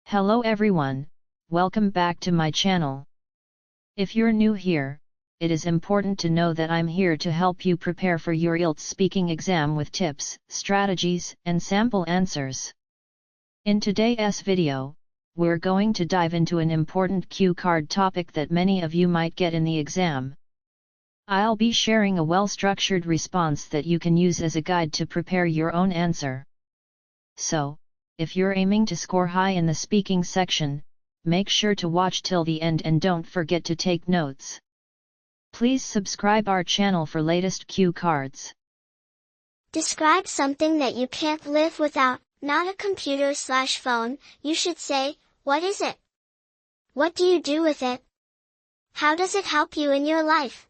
Hello everyone, welcome back to my channel. If you're new here, it is important to know that I'm here to help you prepare for your IELTS speaking exam with tips, strategies, and sample answers. In today's video, we're going to dive into an important cue card topic that many of you might get in the exam. I'll be sharing a well-structured response that you can use as a guide to prepare your own answer. So, if you're aiming to score high in the speaking section, make sure to watch till the end and don't forget to take notes. Please subscribe our channel for latest cue cards. Describe something that you can't live without, not a computer/phone. You should say, what is it? What do you do with it? How does it help you in your life?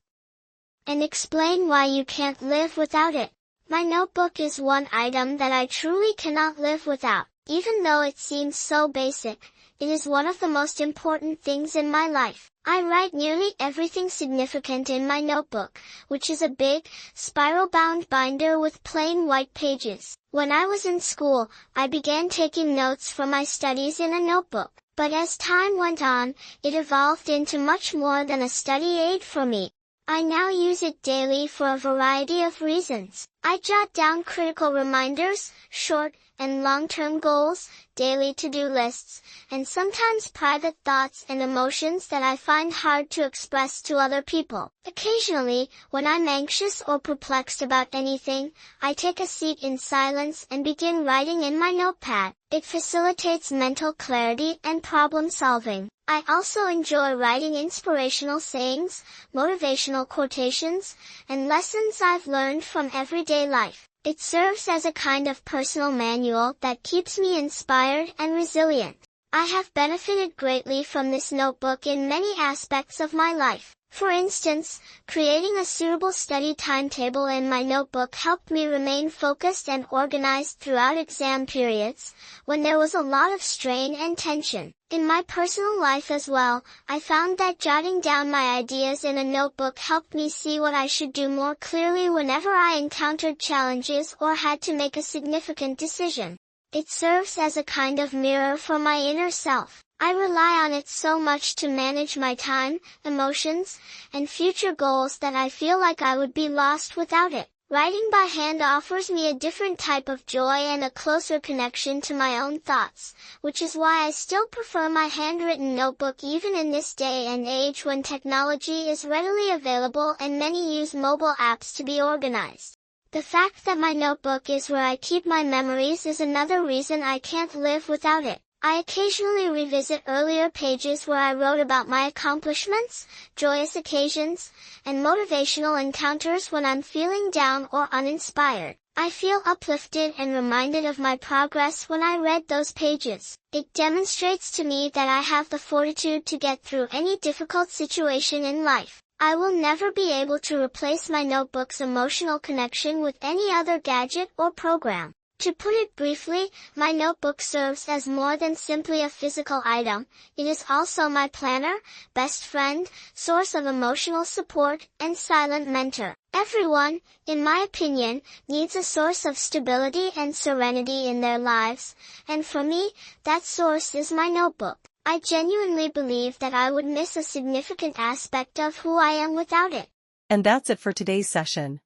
And explain why you can't live without it. My notebook is one item that I truly cannot live without. Even though it seems so basic, it is one of the most important things in my life. I write nearly everything significant in my notebook, which is a big, spiral-bound binder with plain white pages. When I was in school, I began taking notes for my studies in a notebook. But as time went on, it evolved into much more than a study aid for me. I now use it daily for a variety of reasons. I jot down critical reminders, short and long-term goals, daily to-do lists, and sometimes private thoughts and emotions that I find hard to express to other people. Occasionally, when I'm anxious or perplexed about anything, I take a seat in silence and begin writing in my notepad. It facilitates mental clarity and problem solving. I also enjoy writing inspirational sayings, motivational quotations, and lessons I've learned from everyday life. It serves as a kind of personal manual that keeps me inspired and resilient. I have benefited greatly from this notebook in many aspects of my life. For instance, creating a suitable study timetable in my notebook helped me remain focused and organized throughout exam periods, when there was a lot of strain and tension. In my personal life as well, I found that jotting down my ideas in a notebook helped me see what I should do more clearly whenever I encountered challenges or had to make a significant decision. It serves as a kind of mirror for my inner self. I rely on it so much to manage my time, emotions, and future goals that I feel like I would be lost without it. Writing by hand offers me a different type of joy and a closer connection to my own thoughts, which is why I still prefer my handwritten notebook even in this day and age when technology is readily available and many use mobile apps to be organized. The fact that my notebook is where I keep my memories is another reason I can't live without it. I occasionally revisit earlier pages where I wrote about my accomplishments, joyous occasions, and motivational encounters when I'm feeling down or uninspired. I feel uplifted and reminded of my progress when I read those pages. It demonstrates to me that I have the fortitude to get through any difficult situation in life. I will never be able to replace my notebook's emotional connection with any other gadget or program. To put it briefly, my notebook serves as more than simply a physical item. It is also my planner, best friend, source of emotional support, and silent mentor. Everyone, in my opinion, needs a source of stability and serenity in their lives, and for me, that source is my notebook. I genuinely believe that I would miss a significant aspect of who I am without it. And that's it for today's session.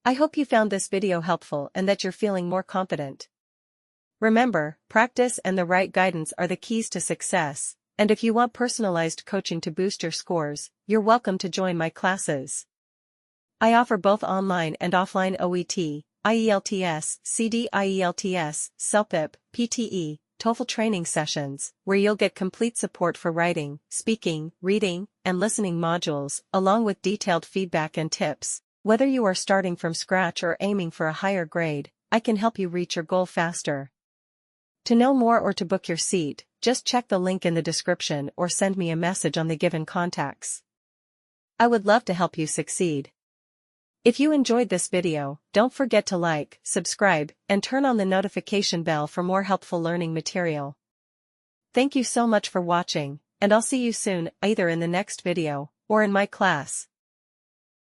I hope you found this video helpful and that you're feeling more confident. Remember, practice and the right guidance are the keys to success, and if you want personalized coaching to boost your scores, you're welcome to join my classes. I offer both online and offline OET, IELTS, CD IELTS, CELPIP, PTE, TOEFL training sessions, where you'll get complete support for writing, speaking, reading, and listening modules, along with detailed feedback and tips. Whether you are starting from scratch or aiming for a higher grade, I can help you reach your goal faster. To know more or to book your seat, just check the link in the description or send me a message on the given contacts. I would love to help you succeed. If you enjoyed this video, don't forget to like, subscribe, and turn on the notification bell for more helpful learning material. Thank you so much for watching, and I'll see you soon, either in the next video or in my class.